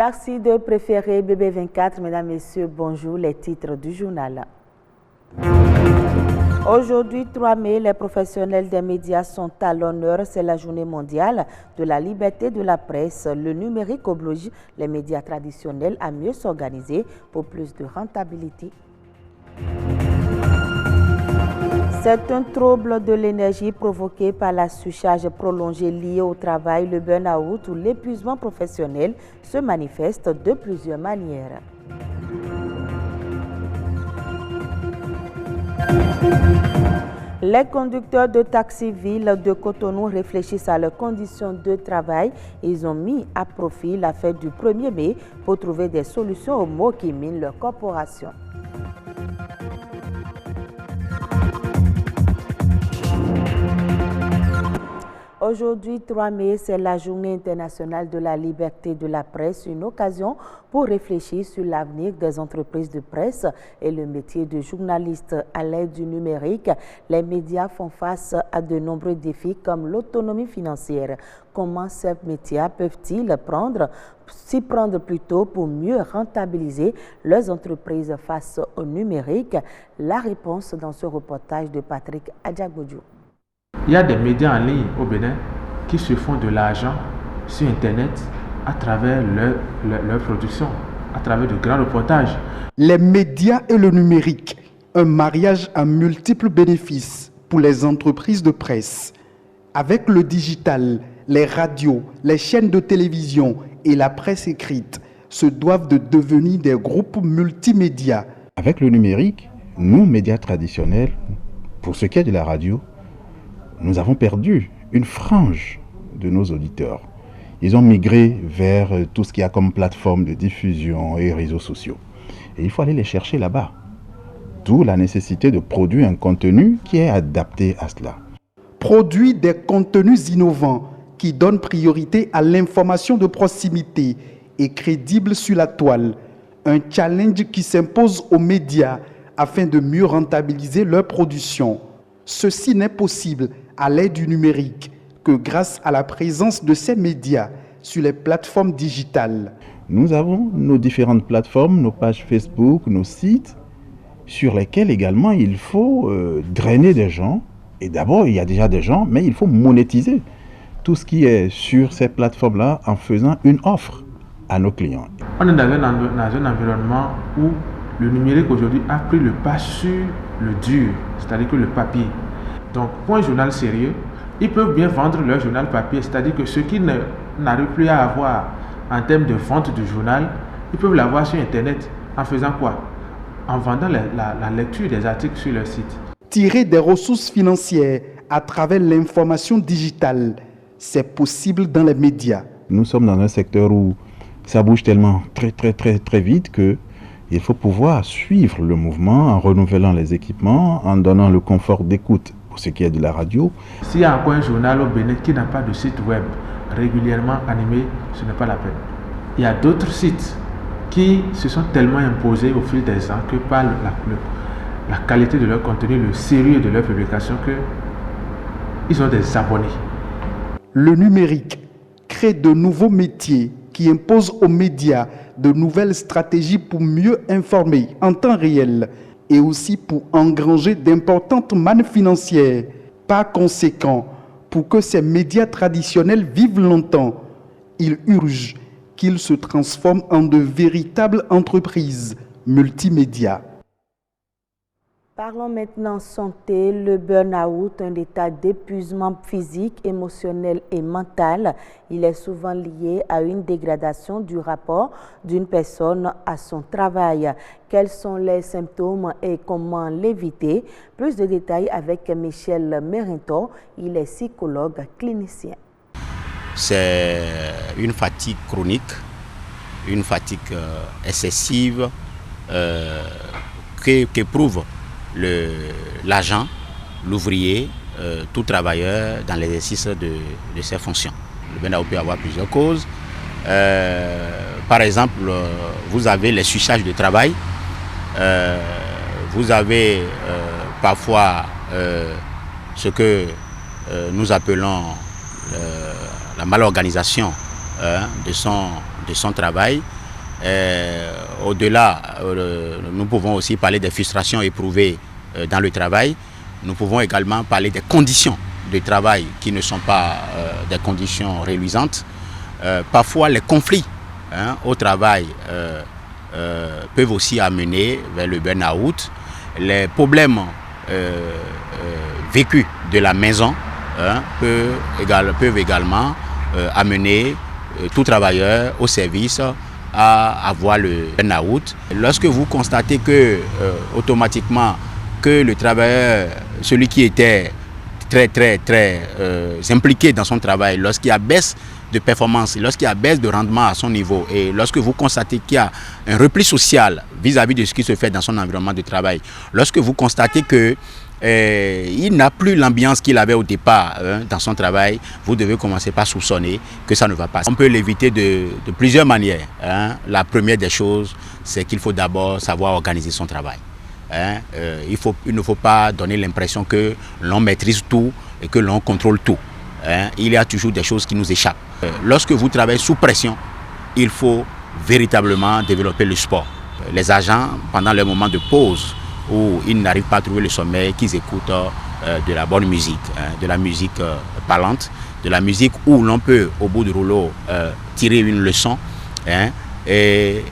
Merci de préférer BB24. Mesdames, Messieurs, bonjour. Les titres du journal. Aujourd'hui, 3 mai, les professionnels des médias sont à l'honneur. C'est la journée mondiale de la liberté de la presse. Le numérique oblige les médias traditionnels à mieux s'organiser pour plus de rentabilité. C'est un trouble de l'énergie provoqué par la surcharge prolongée liée au travail, le burn-out ou l'épuisement professionnel se manifeste de plusieurs manières. Les conducteurs de taxi-ville de Cotonou réfléchissent à leurs conditions de travail. Ils ont mis à profit la fête du 1er mai pour trouver des solutions aux maux qui minent leur corporation. Aujourd'hui, 3 mai, c'est la journée internationale de la liberté de la presse, une occasion pour réfléchir sur l'avenir des entreprises de presse et le métier de journaliste. À l'aide du numérique, les médias font face à de nombreux défis comme l'autonomie financière. Comment ces médias peuvent-ils s'y prendre plutôt pour mieux rentabiliser leurs entreprises face au numérique? La réponse dans ce reportage de Patrick Adjagbodjou. Il y a des médias en ligne au Bénin qui se font de l'argent sur Internet à travers leur production, à travers de grands reportages. Les médias et le numérique, un mariage à multiples bénéfices pour les entreprises de presse. Avec le digital, les radios, les chaînes de télévision et la presse écrite se doivent de devenir des groupes multimédia. Avec le numérique, nous, médias traditionnels, pour ce qui est de la radio, nous avons perdu une frange de nos auditeurs. Ils ont migré vers tout ce qu'il y a comme plateforme de diffusion et réseaux sociaux. Et il faut aller les chercher là-bas. D'où la nécessité de produire un contenu qui est adapté à cela. Produire des contenus innovants qui donnent priorité à l'information de proximité et crédible sur la toile. Un challenge qui s'impose aux médias afin de mieux rentabiliser leur production. Ceci n'est possible à l'aide du numérique que grâce à la présence de ces médias sur les plateformes digitales. Nous avons nos différentes plateformes, nos pages Facebook, nos sites, sur lesquels également il faut drainer des gens. Et d'abord, il y a déjà des gens, mais il faut monétiser tout ce qui est sur ces plateformes-là en faisant une offre à nos clients. On est dans un environnement où le numérique aujourd'hui a pris le pas sur le dur, c'est-à-dire que le papier. Donc, pour un journal sérieux, ils peuvent bien vendre leur journal papier, c'est-à-dire que ceux qui n'arrivent plus à avoir en termes de vente du journal, ils peuvent l'avoir sur Internet. En faisant quoi? En vendant la lecture des articles sur leur site. Tirer des ressources financières à travers l'information digitale, c'est possible dans les médias. Nous sommes dans un secteur où ça bouge tellement très vite que il faut pouvoir suivre le mouvement en renouvelant les équipements, en donnant le confort d'écoute pour ce qui est de la radio. S'il y a encore un journal au Bénin qui n'a pas de site web régulièrement animé, ce n'est pas la peine. Il y a d'autres sites qui se sont tellement imposés au fil des ans que par la qualité de leur contenu, le sérieux de leur publication, qu'ils ont des abonnés. Le numérique crée de nouveaux métiers qui imposent aux médias de nouvelles stratégies pour mieux informer en temps réel et aussi pour engranger d'importantes mannes financières. Par conséquent, pour que ces médias traditionnels vivent longtemps, il urge qu'ils se transforment en de véritables entreprises multimédia. Parlons maintenant santé. Le burn-out, un état d'épuisement physique, émotionnel et mental. Il est souvent lié à une dégradation du rapport d'une personne à son travail. Quels sont les symptômes et comment l'éviter? Plus de détails avec Michel Merinto. Il est psychologue clinicien. C'est une fatigue chronique, une fatigue excessive qu'éprouve l'agent, l'ouvrier, tout travailleur dans l'exercice de ses fonctions. Le burn-out peut avoir plusieurs causes. Par exemple, vous avez les surcharges de travail, vous avez parfois ce que nous appelons la malorganisation de son travail. Au-delà, nous pouvons aussi parler des frustrations éprouvées dans le travail. Nous pouvons également parler des conditions de travail qui ne sont pas des conditions reluisantes. Parfois, les conflits au travail peuvent aussi amener vers le burn-out. Les problèmes vécus de la maison peuvent également amener tout travailleur au service à avoir le burn-out. Lorsque vous constatez que automatiquement que le travailleur, celui qui était très impliqué dans son travail, lorsqu'il y a baisse de performance, lorsqu'il y a baisse de rendement à son niveau, et lorsque vous constatez qu'il y a un repli social vis-à-vis de ce qui se fait dans son environnement de travail, lorsque vous constatez que il n'a plus l'ambiance qu'il avait au départ dans son travail, vous devez commencer par soupçonner que ça ne va pas. On peut l'éviter de plusieurs manières. La première des choses, c'est qu'il faut d'abord savoir organiser son travail. Il ne faut pas donner l'impression que l'on maîtrise tout et que l'on contrôle tout. Il y a toujours des choses qui nous échappent. Lorsque vous travaillez sous pression, il faut véritablement développer le sport. Les agents, pendant les moments de pause où ils n'arrivent pas à trouver le sommeil, qu'ils écoutent de la bonne musique, de la musique parlante, de la musique où l'on peut, au bout du rouleau, tirer une leçon. Et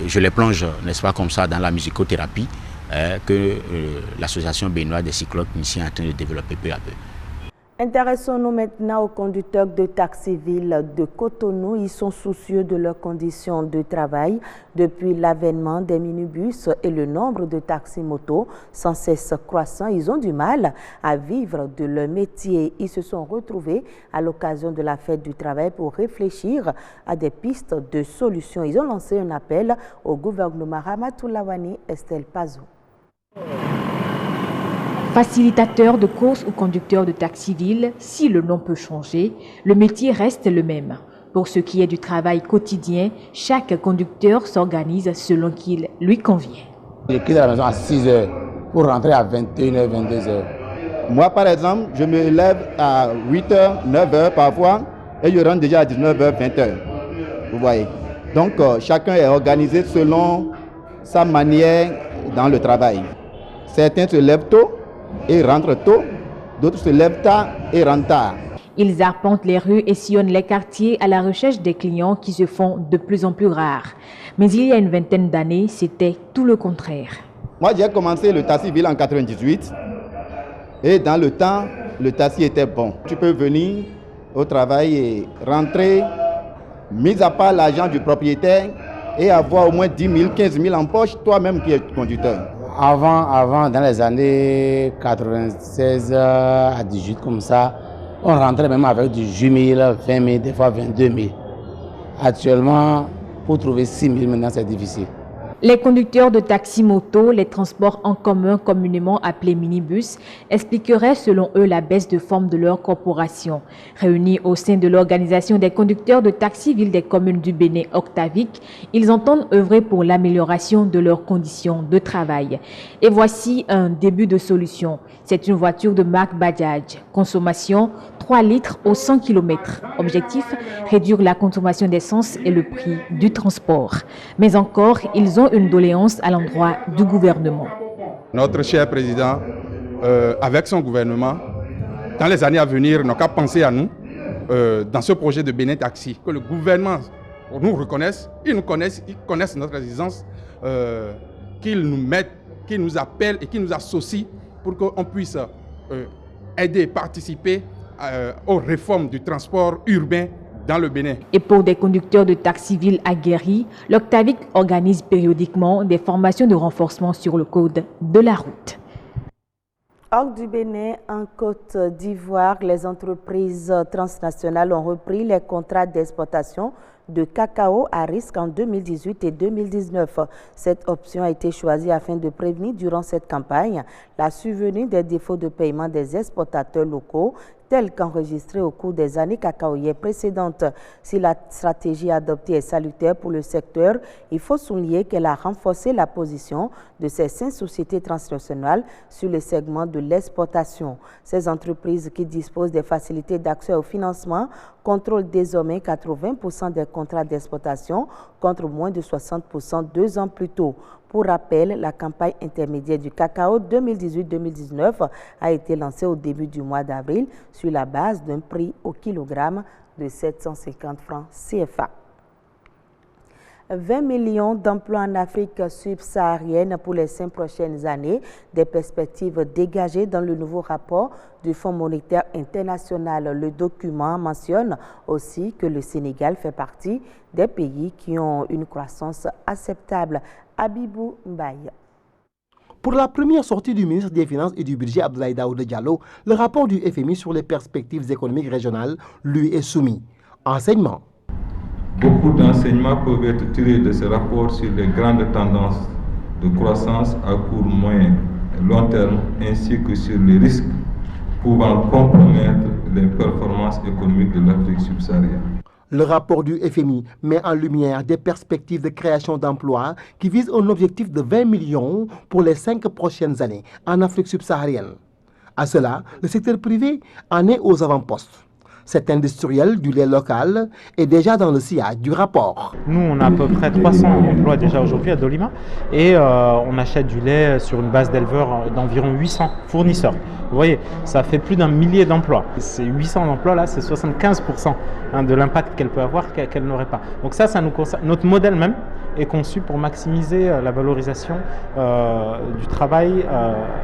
je les plonge, n'est-ce pas, comme ça, dans la musicothérapie que l'association béninoise des cyclocliniciens est en train de développer peu à peu. Intéressons-nous maintenant aux conducteurs de taxi-ville de Cotonou. Ils sont soucieux de leurs conditions de travail depuis l'avènement des minibus et le nombre de taxis-motos sans cesse croissant. Ils ont du mal à vivre de leur métier. Ils se sont retrouvés à l'occasion de la fête du travail pour réfléchir à des pistes de solutions. Ils ont lancé un appel au gouvernement. Ramatou Lawani, Estelle Pazou. Facilitateur de course ou conducteur de taxi-ville, si le nom peut changer, le métier reste le même. Pour ce qui est du travail quotidien, chaque conducteur s'organise selon qu'il lui convient. Je quitte la maison à 6 h pour rentrer à 21 h, 22 h. Moi, par exemple, je me lève à 8 h, 9 h parfois et je rentre déjà à 19 h, 20 h. Vous voyez. Donc, chacun est organisé selon sa manière dans le travail. Certains se lèvent tôt et rentrent tôt, d'autres se lèvent tard et rentrent tard. Ils arpentent les rues et sillonnent les quartiers à la recherche des clients qui se font de plus en plus rares. Mais il y a une vingtaine d'années, c'était tout le contraire. Moi, j'ai commencé le taxi-ville en 98 et dans le temps, le taxi était bon. Tu peux venir au travail et rentrer, mis à part l'argent du propriétaire, et avoir au moins 10 000, 15 000 en poche, toi-même qui es conducteur. Avant, dans les années 96 à 18, comme ça, on rentrait même avec du 8 000, 20 000, des fois 22 000. Actuellement, pour trouver 6 000 maintenant, c'est difficile. Les conducteurs de taxi-moto, les transports en commun communément appelés minibus, expliqueraient selon eux la baisse de forme de leur corporation. Réunis au sein de l'organisation des conducteurs de taxi-ville des communes du Bénin Octavique, ils entendent œuvrer pour l'amélioration de leurs conditions de travail. Et voici un début de solution. C'est une voiture de marque Bajaj. Consommation 3 litres au 100 km. Objectif, réduire la consommation d'essence et le prix du transport. Mais encore, ils ont une doléance à l'endroit du gouvernement. Notre cher président, avec son gouvernement, dans les années à venir, n'a qu'à penser à nous dans ce projet de Bénin Taxi. Que le gouvernement nous reconnaisse, ils connaissent notre existence, qu'ils nous mettent, qu'ils nous appellent et qu'ils nous associent pour qu'on puisse aider, participer aux réformes du transport urbain dans le Bénin. Et pour des conducteurs de taxi-ville aguerris, l'Octavique organise périodiquement des formations de renforcement sur le code de la route. Hors du Bénin, en Côte d'Ivoire, les entreprises transnationales ont repris les contrats d'exportation de cacao à risque en 2018 et 2019. Cette option a été choisie afin de prévenir durant cette campagne la survenue des défauts de paiement des exportateurs locaux telle qu'enregistrée au cours des années cacaoyères précédentes. Si la stratégie adoptée est salutaire pour le secteur, il faut souligner qu'elle a renforcé la position de ces 5 sociétés transnationales sur le segment de l'exportation. Ces entreprises qui disposent des facilités d'accès au financement contrôlent désormais 80% des contrats d'exportation contre moins de 60% 2 ans plus tôt. Pour rappel, la campagne intermédiaire du cacao 2018-2019 a été lancée au début du mois d'avril sur la base d'un prix au kilogramme de 750 francs CFA. 20 millions d'emplois en Afrique subsaharienne pour les 5 prochaines années, des perspectives dégagées dans le nouveau rapport du Fonds monétaire international. Le document mentionne aussi que le Sénégal fait partie des pays qui ont une croissance acceptable. Abibou Mbaye. Pour la première sortie du ministre des Finances et du Budget Abdoulaye Daouda Diallo, le rapport du FMI sur les perspectives économiques régionales lui est soumis. Enseignement. Beaucoup d'enseignements peuvent être tirés de ce rapport sur les grandes tendances de croissance à court, moyen et long terme, ainsi que sur les risques pouvant compromettre les performances économiques de l'Afrique subsaharienne. Le rapport du FMI met en lumière des perspectives de création d'emplois qui visent un objectif de 20 millions pour les 5 prochaines années en Afrique subsaharienne. À cela, le secteur privé en est aux avant-postes. Cet industriel du lait local est déjà dans le sillage du rapport. Nous, on a à peu près 300 emplois déjà aujourd'hui à Dolima et on achète du lait sur une base d'éleveurs d'environ 800 fournisseurs. Vous voyez, ça fait plus d'1 millier d'emplois. Ces 800 emplois là, c'est 75% de l'impact qu'elle peut avoir qu'elle n'aurait pas. Donc ça nous concerne. Notre modèle même est conçu pour maximiser la valorisation du travail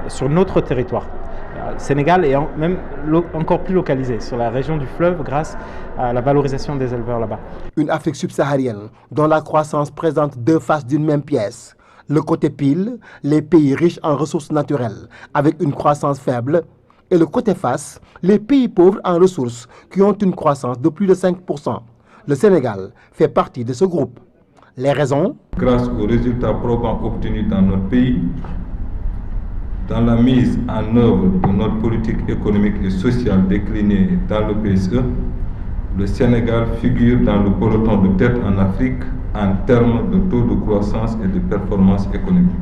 sur notre territoire. Sénégal est même encore plus localisé sur la région du fleuve grâce à la valorisation des éleveurs là-bas. Une Afrique subsaharienne dont la croissance présente 2 faces d'une même pièce. Le côté pile, les pays riches en ressources naturelles avec une croissance faible, et le côté face, les pays pauvres en ressources qui ont une croissance de plus de 5%. Le Sénégal fait partie de ce groupe. Les raisons? Grâce aux résultats probants obtenus dans notre pays, dans la mise en œuvre de notre politique économique et sociale déclinée dans le PSE, le Sénégal figure dans le peloton de tête en Afrique en termes de taux de croissance et de performance économique.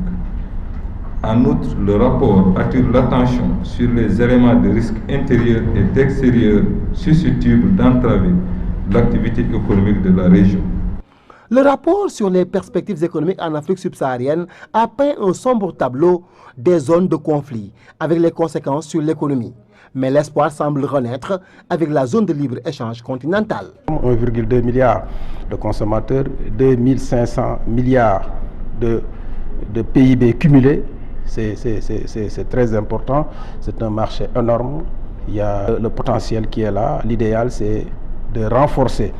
En outre, le rapport attire l'attention sur les éléments de risque intérieur et d'extérieur susceptibles d'entraver l'activité économique de la région. Le rapport sur les perspectives économiques en Afrique subsaharienne a peint un sombre tableau des zones de conflit avec les conséquences sur l'économie. Mais l'espoir semble renaître avec la zone de libre-échange continentale. 1,2 milliard de consommateurs, 2500 milliards de PIB cumulés, c'est très important. C'est un marché énorme. Il y a le potentiel qui est là. L'idéal, c'est de renforcer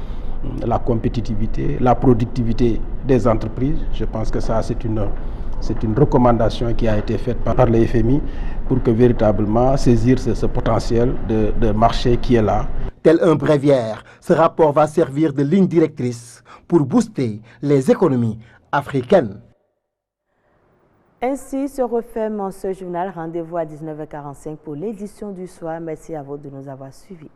la compétitivité, la productivité des entreprises. Je pense que ça, c'est une recommandation qui a été faite par le FMI pour que véritablement saisir ce potentiel de marché qui est là. Tel un bréviaire, ce rapport va servir de ligne directrice pour booster les économies africaines. Ainsi se referme ce journal. Rendez-vous à 19h45 pour l'édition du soir. Merci à vous de nous avoir suivis.